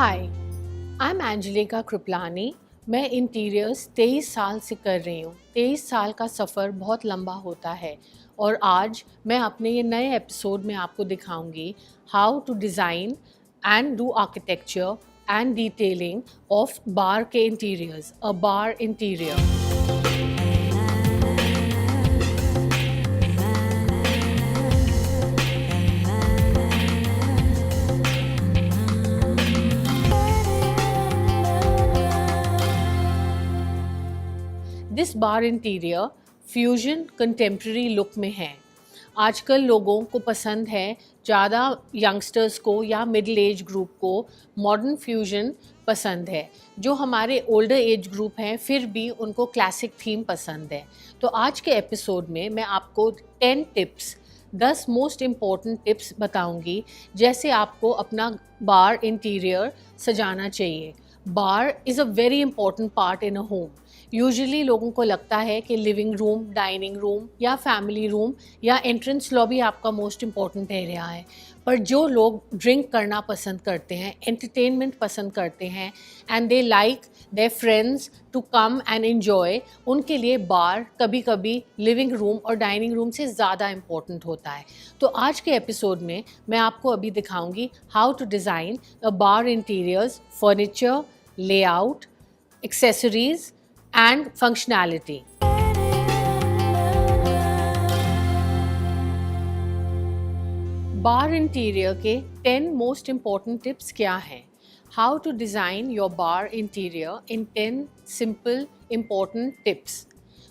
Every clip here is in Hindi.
Hi, I am Angelica Kripalani. मैं इंटीरियर्स 23 साल से कर रही हूँ। 23 साल का सफ़र बहुत लंबा होता है और आज मैं अपने ये नए एपिसोड में आपको दिखाऊंगी how to design and do architecture and detailing of bar के interiors, a bar interior. This bar interior fusion contemporary look में है। आजकल लोगों को पसंद है, ज़्यादा यंगस्टर्स को या मिडिल एज ग्रुप को मॉडर्न फ्यूजन पसंद है। जो हमारे ओल्डर एज ग्रुप हैं फिर भी उनको क्लासिक थीम पसंद है। तो आज के एपिसोड में मैं आपको 10 मोस्ट इम्पॉर्टेंट टिप्स बताऊंगी जैसे आपको अपना बार इंटीरियर सजाना चाहिए। Bar is a very important part in a home. Usually लोगों को लगता है कि लिविंग रूम, डाइनिंग रूम या फैमिली रूम या एंट्रेंस लॉबी आपका मोस्ट इम्पॉर्टेंट एरिया है। पर जो लोग ड्रिंक करना पसंद करते हैं, एंटरटेनमेंट पसंद करते हैं and they like their friends to come and enjoy, उनके लिए बार कभी कभी लिविंग रूम और डाइनिंग रूम से ज़्यादा इम्पॉर्टेंट होता है। तो आज के एपिसोड में मैं आपको अभी दिखाऊंगी how to design a bar interiors, furniture, layout, accessories and functionality. Bar interior के 10 मोस्ट इम्पॉर्टेंट टिप्स क्या हैं? How to design your bar interior in 10 simple important tips.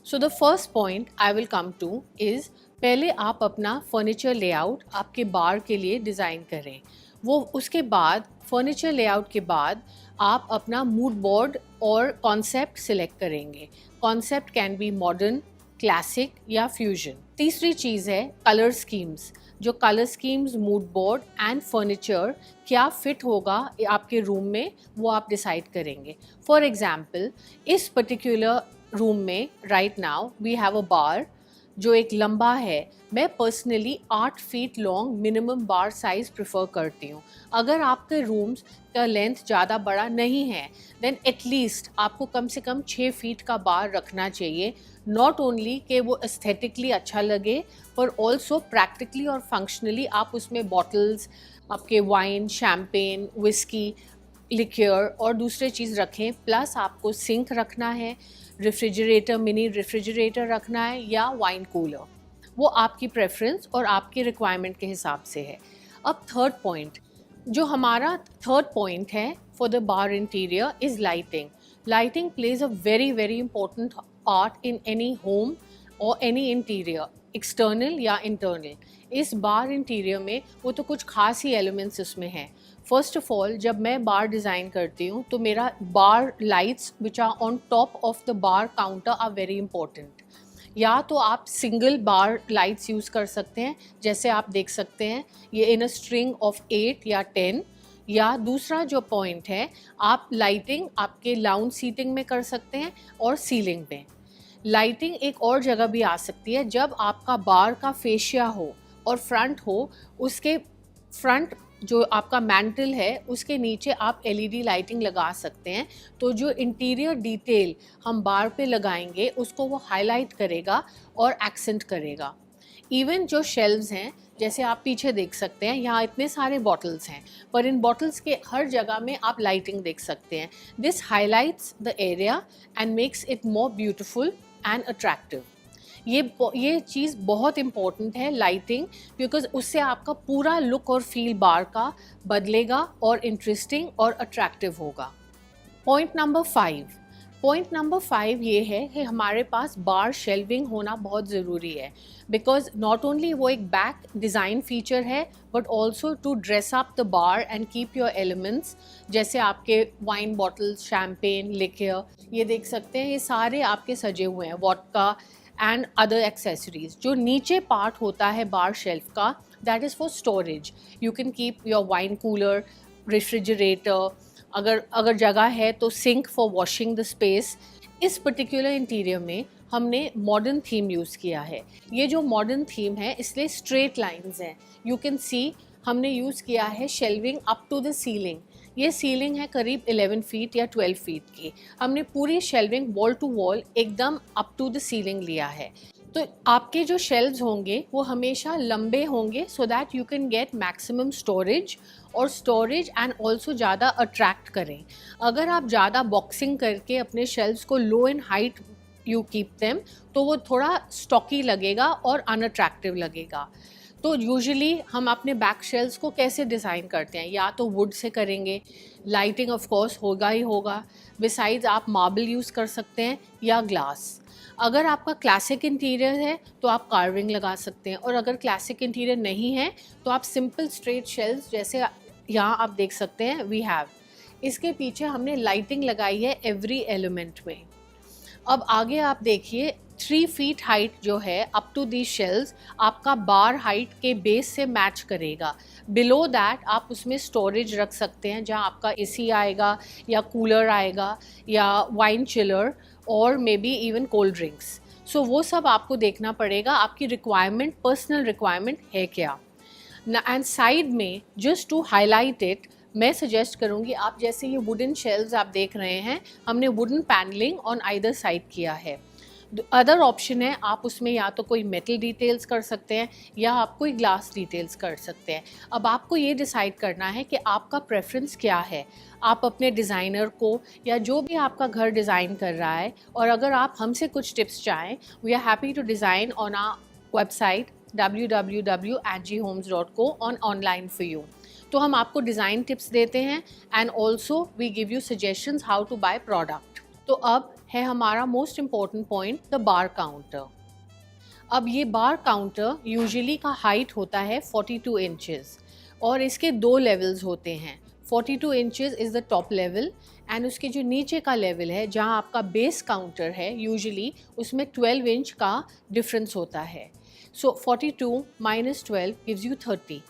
So the first point I will come to is, पहले आप अपना फर्नीचर लेआउट आपके बार के लिए डिज़ाइन करें। वो उसके बाद फर्नीचर लेआउट के बाद आप अपना मूड बोर्ड और कॉन्सेप्ट सिलेक्ट करेंगे। Concept can be modern, classic या फ्यूजन। तीसरी चीज़ है कलर स्कीम्स। जो colour schemes mood board and furniture क्या फिट होगा आपके रूम में, वो आप डिसाइड करेंगे। फॉर एग्जाम्पल, इस पर्टिकुलर रूम में right now we have a bar जो एक लंबा है। मैं personally 8 feet long minimum bar size prefer करती हूँ। अगर आपके रूम्स का लेंथ ज़्यादा बड़ा नहीं है देन एटलीस्ट आपको कम से कम 6 फीट का बार रखना चाहिए। नॉट ओनली कि वो एस्थेटिकली अच्छा लगे पर ऑल्सो प्रैक्टिकली और फंक्शनली आप उसमें बॉटल्स, आपके वाइन, शैम्पेन, विस्की, लिक्योर और दूसरे चीज़ रखें। प्लस आपको सिंक रखना है, रेफ्रिजरेटर, मिनी रेफ्रिजरेटर रखना है या वाइन कूलर। वो आपकी प्रेफरेंस और आपकी रिक्वायरमेंट के हिसाब से है। अब थर्ड पॉइंट, जो हमारा थर्ड पॉइंट है for the bar interior is lighting. Lighting plays a very very important part in any home और एनी इंटीरियर, एक्सटर्नल या इंटरनल। इस बार इंटीरियर में वो तो कुछ खास ही एलिमेंट्स इसमें हैं। फर्स्ट ऑफ ऑल, जब मैं बार डिज़ाइन करती हूँ तो मेरा bar lights which are on top of the bar counter are very important. या तो आप सिंगल बार लाइट्स यूज़ कर सकते हैं, जैसे आप देख सकते हैं ये इन अ स्ट्रिंग ऑफ 8 या 10। या दूसरा जो पॉइंट है, आप लाइटिंग आपके लाउंज सीटिंग में कर सकते हैं और सीलिंग में। लाइटिंग एक और जगह भी आ सकती है, जब आपका बार का फेशिया हो और फ्रंट हो, उसके फ्रंट जो आपका मैंटल है उसके नीचे आप एलईडी लाइटिंग लगा सकते हैं। तो जो इंटीरियर डिटेल हम बार पे लगाएंगे उसको वो हाईलाइट करेगा और एक्सेंट करेगा। इवन जो शेल्व्स हैं, जैसे आप पीछे देख सकते हैं, यहाँ इतने सारे बॉटल्स हैं पर इन बॉटल्स के हर जगह में आप लाइटिंग देख सकते हैं। This highlights the area and makes it more beautiful and attractive. ये चीज़ बहुत इम्पॉर्टेंट है, लाइटिंग, बिकॉज उससे आपका पूरा लुक और फील बार का बदलेगा और इंटरेस्टिंग और अट्रैक्टिव होगा। पॉइंट नंबर 5 ये है कि हमारे पास बार शेल्विंग होना बहुत ज़रूरी है। बिकॉज नॉट ओनली वो एक बैक डिज़ाइन फीचर है but also to dress up the bar and keep your elements, जैसे आपके वाइन बॉटल्स, शैम्पेन, लिक्योर, ये देख सकते हैं, ये सारे आपके सजे हुए हैं, वोडका एंड अदर एक्सेसरीज। जो नीचे पार्ट होता है बार शेल्फ का, that is for storage. You can keep your wine cooler, refrigerator, अगर जगह है तो sink for washing the space. इस पर्टिकुलर इंटीरियर में हमने मॉडर्न थीम यूज़ किया है। ये जो मॉडर्न थीम है इसलिए स्ट्रेट लाइंस हैं। यू कैन सी हमने यूज़ किया है shelving up to the ceiling. ये सीलिंग है करीब 11 फीट या 12 फीट की। हमने पूरी शेल्विंग वॉल टू वॉल एकदम अप टू द सीलिंग लिया है। तो आपके जो शेल्व्स होंगे वो हमेशा लंबे होंगे so that you can get maximum storage and also ज़्यादा अट्रैक्ट करें। अगर आप ज़्यादा बॉक्सिंग करके अपने शेल्व्स को low in height you keep them तो वो थोड़ा स्टॉकी लगेगा और अनअट्रैक्टिव लगेगा। तो यूजुअली हम अपने बैक शेल्व्स को कैसे डिज़ाइन करते हैं, या तो वुड से करेंगे, लाइटिंग ऑफ कोर्स होगा ही होगा, बिसाइड्स आप मार्बल यूज़ कर सकते हैं या ग्लास। अगर आपका क्लासिक इंटीरियर है तो आप कार्विंग लगा सकते हैं, और अगर क्लासिक इंटीरियर नहीं है तो आप सिंपल स्ट्रेट शेल्व्स जैसे यहाँ आप देख सकते हैं वी हैव। इसके पीछे हमने लाइटिंग लगाई है एवरी एलिमेंट में। अब आगे आप देखिए 3 फीट हाइट जो है अप टू दी शेल्व्स आपका बार हाइट के बेस से मैच करेगा। बिलो दैट आप उसमें स्टोरेज रख सकते हैं, जहां आपका एसी आएगा या कूलर आएगा या वाइन चिलर और may be even cold drinks. So वो सब आपको देखना पड़ेगा, आपकी रिक्वायरमेंट, पर्सनल रिक्वायरमेंट है क्या। एंड साइड में जस्ट टू हाईलाइट इट मैं सजेस्ट करूँगी, आप जैसे ये वुडन शेल्व्स आप देख रहे हैं, हमने wooden panelling on either side किया है। अदर ऑप्शन है, आप उसमें या तो कोई मेटल डिटेल्स कर सकते हैं या आप कोई ग्लास डिटेल्स कर सकते हैं। अब आपको ये डिसाइड करना है कि आपका प्रेफरेंस क्या है। आप अपने डिज़ाइनर को या जो भी आपका घर डिज़ाइन कर रहा है, और अगर आप हमसे कुछ टिप्स चाहें, we are happy to design on our website www.angiehomes.co on online for you। तो हम आपको डिज़ाइन टिप्स देते हैं and also we give you suggestions how to buy product. तो अब है हमारा most important point, the bar counter. अब ये बार काउंटर यूजुअली का हाइट होता है 42 इंचेस और इसके 2 लेवल्स होते हैं। 42 inches is the top level and उसके जो नीचे का लेवल है जहाँ आपका बेस काउंटर है, यूजुअली उसमें 12 इंच का डिफरेंस होता है। सो 42 माइनस 12 गिव्स यू 30।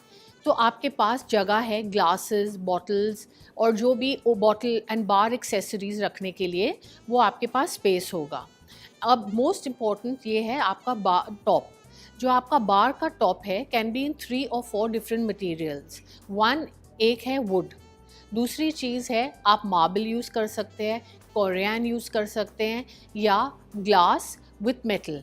तो आपके पास जगह है ग्लासेस, बॉटल्स और जो भी वो बॉटल एंड बार एक्सेसरीज रखने के लिए वो आपके पास स्पेस होगा। अब मोस्ट इम्पॉर्टेंट ये है आपका टॉप। जो आपका बार का टॉप है कैन बी इन 3 और 4 डिफरेंट मटेरियल्स। एक है वुड, दूसरी चीज़ है आप मार्बल यूज़ कर सकते हैं, कोरियन यूज़ कर सकते हैं या ग्लास विथ मेटल।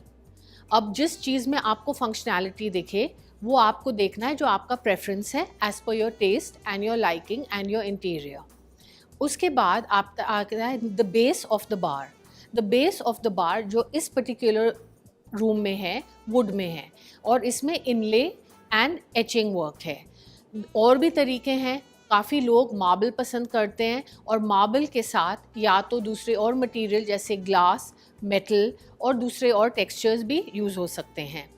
अब जिस चीज़ में आपको फंक्शनैलिटी दिखे वो आपको देखना है, जो आपका प्रेफरेंस है as per your taste and your liking and your interior. उसके बाद आप आता है the base of the bar. The base of the bar जो इस पर्टिकुलर रूम में है वुड में है और इसमें इनले एंड एचिंग वर्क है। और भी तरीके हैं, काफ़ी लोग मार्बल पसंद करते हैं और मार्बल के साथ या तो दूसरे और मटेरियल जैसे ग्लास, मेटल और दूसरे और टेक्सचर्स भी यूज़ हो सकते हैं।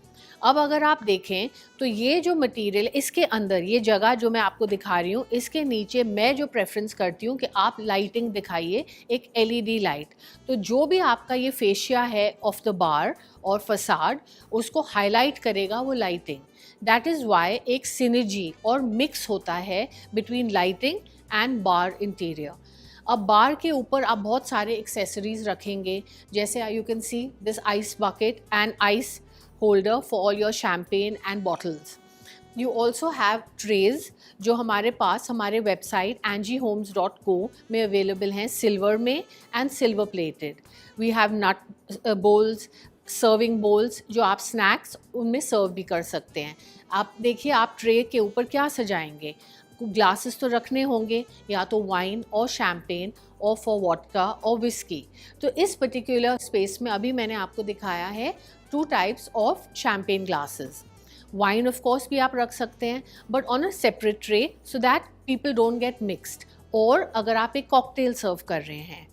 अब अगर आप देखें तो ये जो मटेरियल इसके अंदर, ये जगह जो मैं आपको दिखा रही हूँ, इसके नीचे मैं जो प्रेफरेंस करती हूँ कि आप लाइटिंग दिखाइए, एक एलईडी लाइट। तो जो भी आपका ये फेशिया है ऑफ द बार और फसाड, उसको हाईलाइट करेगा वो लाइटिंग। दैट इज़ वाई एक सिनर्जी और मिक्स होता है between lighting and bar interior. अब बार के ऊपर आप बहुत सारे एक्सेसरीज रखेंगे, जैसे you can see this ice bucket and ice holder for all your champagne and bottles. You also have trays जो हमारे पास हमारे वेबसाइट angiehomes.co में अवेलेबल हैं, सिल्वर में and silver plated. We have nut bowls, serving bowls जो आप स्नैक्स उनमें सर्व भी कर सकते हैं। आप देखिए आप ट्रे के ऊपर क्या सजाएंगे, ग्लासेस तो रखने होंगे, या तो वाइन और शैम्पेन और फॉर वॉडका और विस्की। तो इस पर्टिकुलर स्पेस में अभी मैंने आपको दिखाया है 2 types of champagne glasses. Wine of course भी आप रख सकते हैं but on a separate tray so that people don't get mixed, और अगर आप एक कॉकटेल सर्व कर रहे हैं।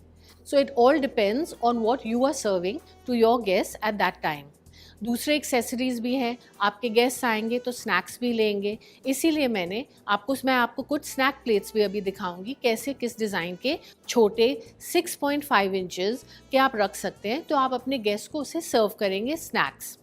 So it all depends on what you are serving to your guest at that time. दूसरे एक्सेसरीज़ भी हैं, आपके गेस्ट आएंगे तो स्नैक्स भी लेंगे, इसीलिए मैं आपको कुछ स्नैक प्लेट्स भी अभी दिखाऊंगी कैसे किस डिज़ाइन के छोटे 6.5 इंचेस के आप रख सकते हैं, तो आप अपने गेस्ट को उसे सर्व करेंगे स्नैक्स।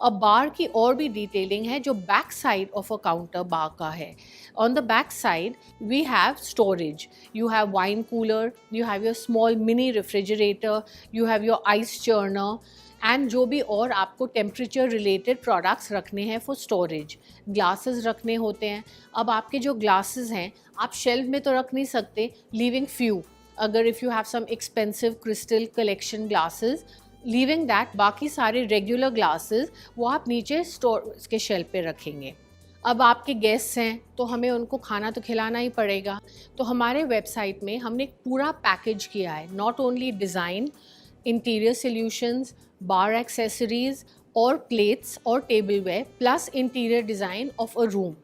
अब बार की और भी डिटेलिंग है जो back side of a counter bar का है। On the back side we have storage, you have wine cooler, you have your small mini refrigerator, you have your ice churner, and जो भी और आपको टेम्परेचर रिलेटेड प्रोडक्ट्स रखने हैं फॉर स्टोरेज, ग्लासेस रखने होते हैं। अब आपके जो ग्लासेस हैं आप शेल्फ में तो रख नहीं सकते, लीविंग फ्यू, अगर if you have some expensive crystal collection glasses, leaving that बाकी सारे रेगुलर ग्लासेस वो आप नीचे स्टोर के शेल्फ पे रखेंगे। अब आपके गेस्ट्स हैं तो हमें उनको खाना तो खिलाना ही पड़ेगा, तो हमारे वेबसाइट में हमने एक पूरा पैकेज किया है, not only design, interior solutions, bar accessories और प्लेट्स और tableware plus interior design of a room,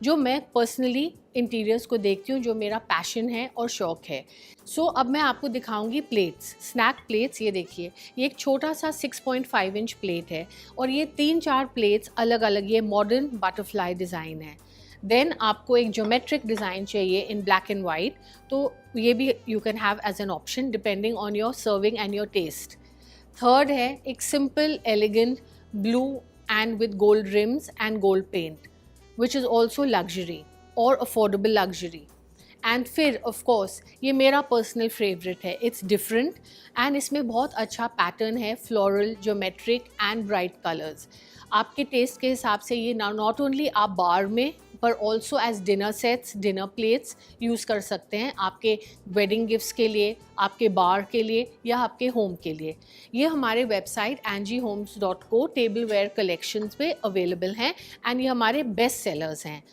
जो मैं पर्सनली इंटीरियर्स को देखती हूँ, जो मेरा पैशन है और शौक़ है। सो अब मैं आपको दिखाऊंगी प्लेट्स, स्नैक प्लेट्स। ये देखिए, ये एक छोटा सा 6.5 इंच प्लेट है और ये 3-4 प्लेट्स अलग अलग, ये मॉडर्न बटरफ्लाई डिज़ाइन है। देन आपको एक ज्योमेट्रिक डिज़ाइन चाहिए इन ब्लैक एंड वाइट, तो ये भी you can have as an option depending on your serving and your taste. Third है एक simple elegant blue and with gold rims and gold paint, which is also luxury और अफोर्डेबल लग्जरी। एंड फिर ऑफ कोर्स ये मेरा पर्सनल फेवरेट है, इट्स डिफरेंट एंड इसमें बहुत अच्छा पैटर्न है, floral, geometric and bright colours. आपके टेस्ट के हिसाब से ये नॉट ओनली आप बार में पर also as dinner sets, dinner plates use कर सकते हैं, आपके वेडिंग गिफ्ट्स के लिए, आपके बार के लिए या आपके होम के लिए। ये हमारे वेबसाइट angiehomes.co टेबलवेयर कलेक्शंस पे अवेलेबल हैं एंड ये हमारे बेस्ट सेलर्स हैं।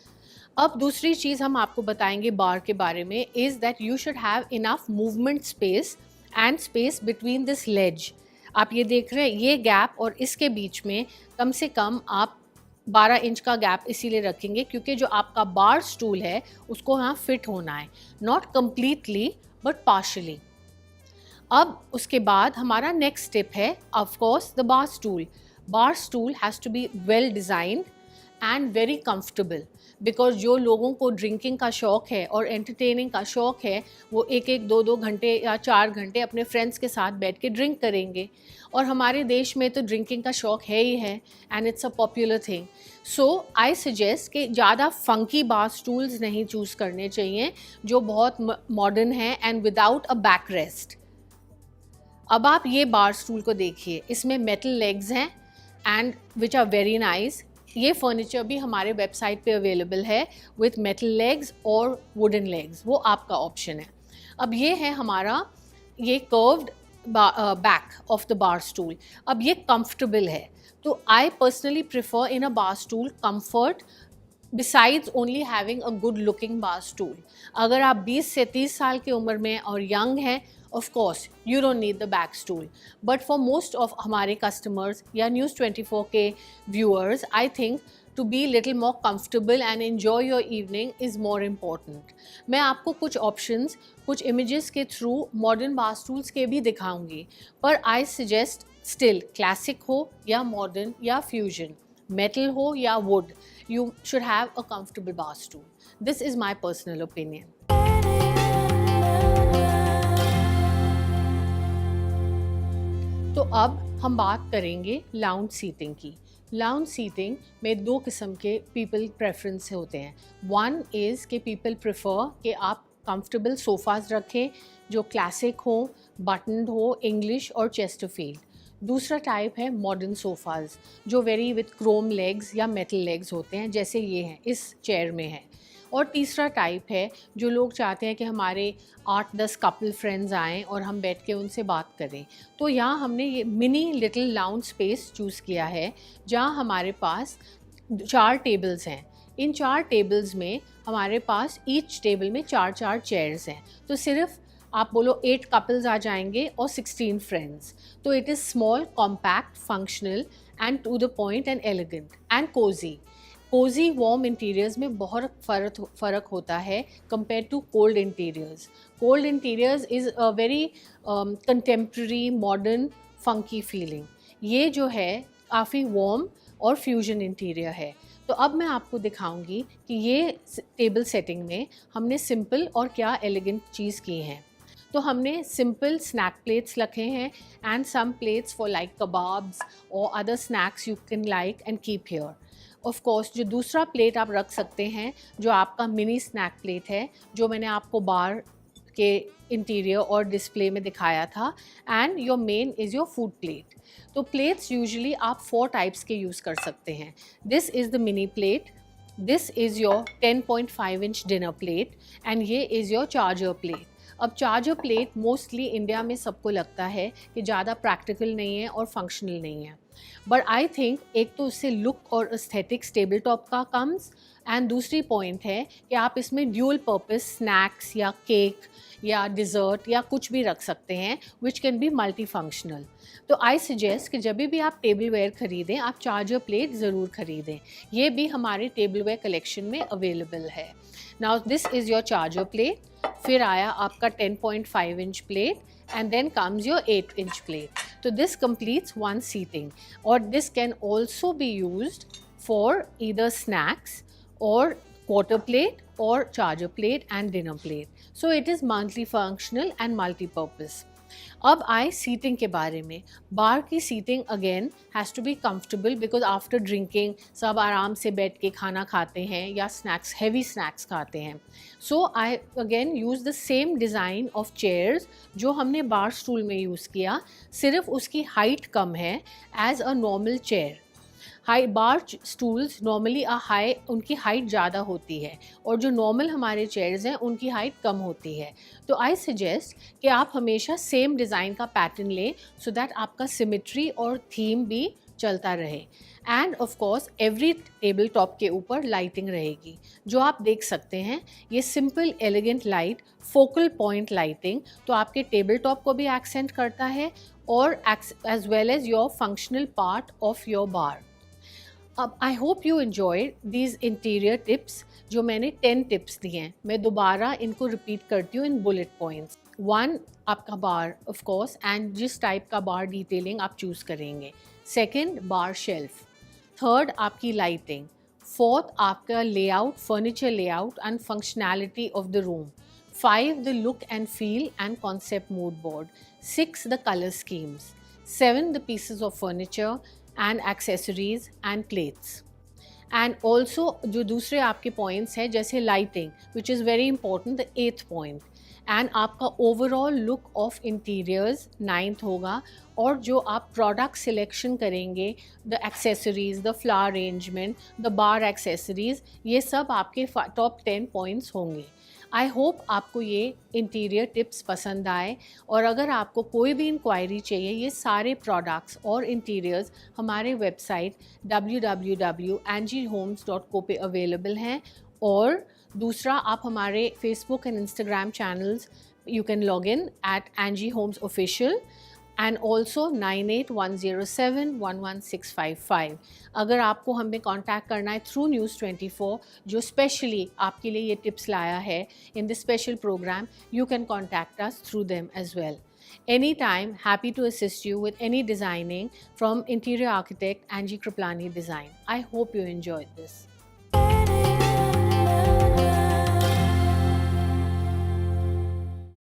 अब दूसरी चीज़ हम आपको बताएंगे बार के बारे में, is that you should have enough movement space and space between this ledge. आप ये देख रहे हैं, ये गैप और इसके बीच में कम से कम आप 12 इंच का गैप इसीलिए रखेंगे क्योंकि जो आपका बार स्टूल है उसको यहाँ फिट होना है, नॉट कम्प्लीटली बट पार्शली। अब उसके बाद हमारा नेक्स्ट स्टेप है of course the bar stool. Bar stool has to be well designed and very comfortable, because जो लोगों को ड्रिंकिंग का शौक़ है और एंटरटेनिंग का शौक़ है वो 1-1, 2-2 घंटे या 4 घंटे अपने फ्रेंड्स के साथ बैठ के ड्रिंक करेंगे, और हमारे देश में तो ड्रिंकिंग का शौक़ है ही है and it's a popular thing. So I suggest कि ज़्यादा फंकी बार स्टूल्स नहीं चूज़ करने चाहिए जो बहुत मॉडर्न है and without a back rest. अब आप ये बार स्टूल को देखिए, इसमें मेटल लेग्स हैं and which are very nice. ये फर्नीचर भी हमारे वेबसाइट पे अवेलेबल है विथ मेटल लेग्स और वुडन लेग्स, वो आपका ऑप्शन है। अब ये है हमारा ये curved back of the bar stool. अब ये कंफर्टेबल है, तो I personally prefer in a bar stool comfort besides only having a good looking bar stool. अगर आप 20 से 30 साल की उम्र में और यंग हैं, of course you don't need the back stool, but for most of हमारे customers या News 24 के viewers, I think to be little more comfortable and enjoy your evening is more important। मैं आपको कुछ options, कुछ images के through modern bar stools के भी दिखाऊंगी, पर I suggest still classic हो या modern या fusion, metal हो या wood, you should have a comfortable bar stool. This is my personal opinion. तो अब हम बात करेंगे लाउंज सीटिंग की। लाउंज सीटिंग में 2 किस्म के पीपल प्रेफरेंस होते हैं। वन इज़ कि पीपल प्रेफर कि आप कंफर्टेबल सोफ़ाज़ रखें जो क्लासिक हो, बटन्ड हो, इंग्लिश और चेस्टरफील्ड। दूसरा टाइप है मॉडर्न सोफ़ाज़ जो वेरी विथ क्रोम लेग्स या मेटल लेग्स होते हैं, जैसे ये हैं, इस चेयर में है। और तीसरा टाइप है जो लोग चाहते हैं कि हमारे 8-10 कपल फ्रेंड्स आएँ और हम बैठ के उनसे बात करें। तो यहाँ हमने ये mini little lounge space choose किया है, जहाँ हमारे पास 4 टेबल्स हैं। इन 4 टेबल्स में हमारे पास ईच टेबल में 4-4 चेयर्स हैं, तो सिर्फ आप बोलो 8 कपल्स आ जाएंगे और 16 फ्रेंड्स। तो it is small, compact, functional and to the point and elegant and cozy. Cozy warm interiors में बहुत फ़र्क होता है compare to cold interiors. Cold interiors is a very contemporary, modern, funky feeling. ये जो है काफ़ी वार्म और फ्यूजन इंटीरियर है। तो अब मैं आपको दिखाऊंगी कि ये टेबल सेटिंग में हमने सिंपल और क्या एलिगेंट चीज़ की है। तो हमने सिंपल स्नैक प्लेट्स रखे हैं and some plates for like kebabs और other snacks you can like and keep here. Of course जो दूसरा प्लेट आप रख सकते हैं जो आपका मिनी स्नैक प्लेट है, जो मैंने आपको बार के इंटीरियर और डिस्प्ले में दिखाया था, and your main is your food plate. तो प्लेट्स यूजुअली आप 4 टाइप्स के यूज़ कर सकते हैं। This is the mini plate, this is your 10.5 inch dinner plate, and ये इज़ योर चार्जर प्लेट। अब चार्जर प्लेट मोस्टली इंडिया में सबको लगता है कि ज़्यादा प्रैक्टिकल नहीं है और फंक्शनल नहीं है, बट आई थिंक एक तो उससे लुक और एस्थेटिक्स टेबल टॉप का कम्स, एंड दूसरी पॉइंट है कि आप इसमें ड्यूअल पर्पस स्नैक्स या केक या डिज़र्ट या कुछ भी रख सकते हैं, which can be multi functional. तो आई सजेस्ट कि जब भी आप टेबल वेयर ख़रीदें आप चार्जर प्लेट ज़रूर ख़रीदें। ये भी हमारे टेबल वेयर कलेक्शन में अवेलेबल है। Now this is your charger plate, फिर आया आपका 10.5 inch plate, and then comes your 8 inch plate. So this completes one seating, or this can also be used for either snacks or quarter plate or charger plate and dinner plate. So it is multifunctional and multi-purpose. अब आए सीटिंग के बारे में। बार की seating again has to be comfortable because after drinking सब आराम से बैठ के खाना खाते हैं या स्नैक्स, हैवी स्नैक्स खाते हैं। So I again use the same design of chairs जो हमने बार स्टूल में यूज़ किया, सिर्फ उसकी हाइट कम है as a normal chair. High bar stools normally high, उनकी हाइट ज़्यादा होती है, और जो नॉर्मल हमारे चेयर्स हैं उनकी हाइट कम होती है। तो आई सजेस्ट कि आप हमेशा सेम डिज़ाइन का पैटर्न लें सो दैट आपका सिमेट्री और थीम भी चलता रहे। End of course every table top के ऊपर लाइटिंग रहेगी जो आप देख सकते हैं। ये simple elegant light, focal point lighting, तो आपके टेबल टॉप को भी एक्सेंट करता है और as well as your functional part of your bar. अब I hope you enjoyed these interior tips, जो मैंने 10 टिप्स दिए हैं। मैं दोबारा इनको रिपीट करती हूँ इन बुलेट पॉइंट्स। 1, आपका बार ऑफ कोर्स एंड जिस टाइप का बार डिटेलिंग आप चूज़ करेंगे। 2nd, बार शेल्फ। 3rd, आपकी लाइटिंग। 4th, आपका layout, furniture layout and functionality of the room. 5, the look and feel and concept mood board. 6, the colour schemes. 7, the pieces of furniture and accessories and plates. And also जो दूसरे आपके पॉइंट्स हैं जैसे lighting, which is very important, the 8th point, and आपका overall look of interiors 9th होगा। और जो आप प्रोडक्ट सिलेक्शन करेंगे, the accessories, the flower arrangement, the bar accessories, ये सब आपके टॉप 10 पॉइंट्स होंगे। आई होप आपको ये इंटीरियर टिप्स पसंद आए, और अगर आपको कोई भी इंक्वायरी चाहिए, ये सारे प्रोडक्ट्स और इंटीरियर्स हमारे वेबसाइट www.angiehomes.co पे अवेलेबल हैं। और दूसरा, आप हमारे Facebook and Instagram channels you can log in at Angie Homes Official and also 9810711655। अगर आपको हमें कांटेक्ट करना है थ्रू न्यूज़ 24, जो स्पेशली आपके लिए ये टिप्स लाया है in this special program, you can contact us through them as well. Anytime, happy to assist you with any designing from interior architect Angie Kriplani Design. I hope you enjoyed this.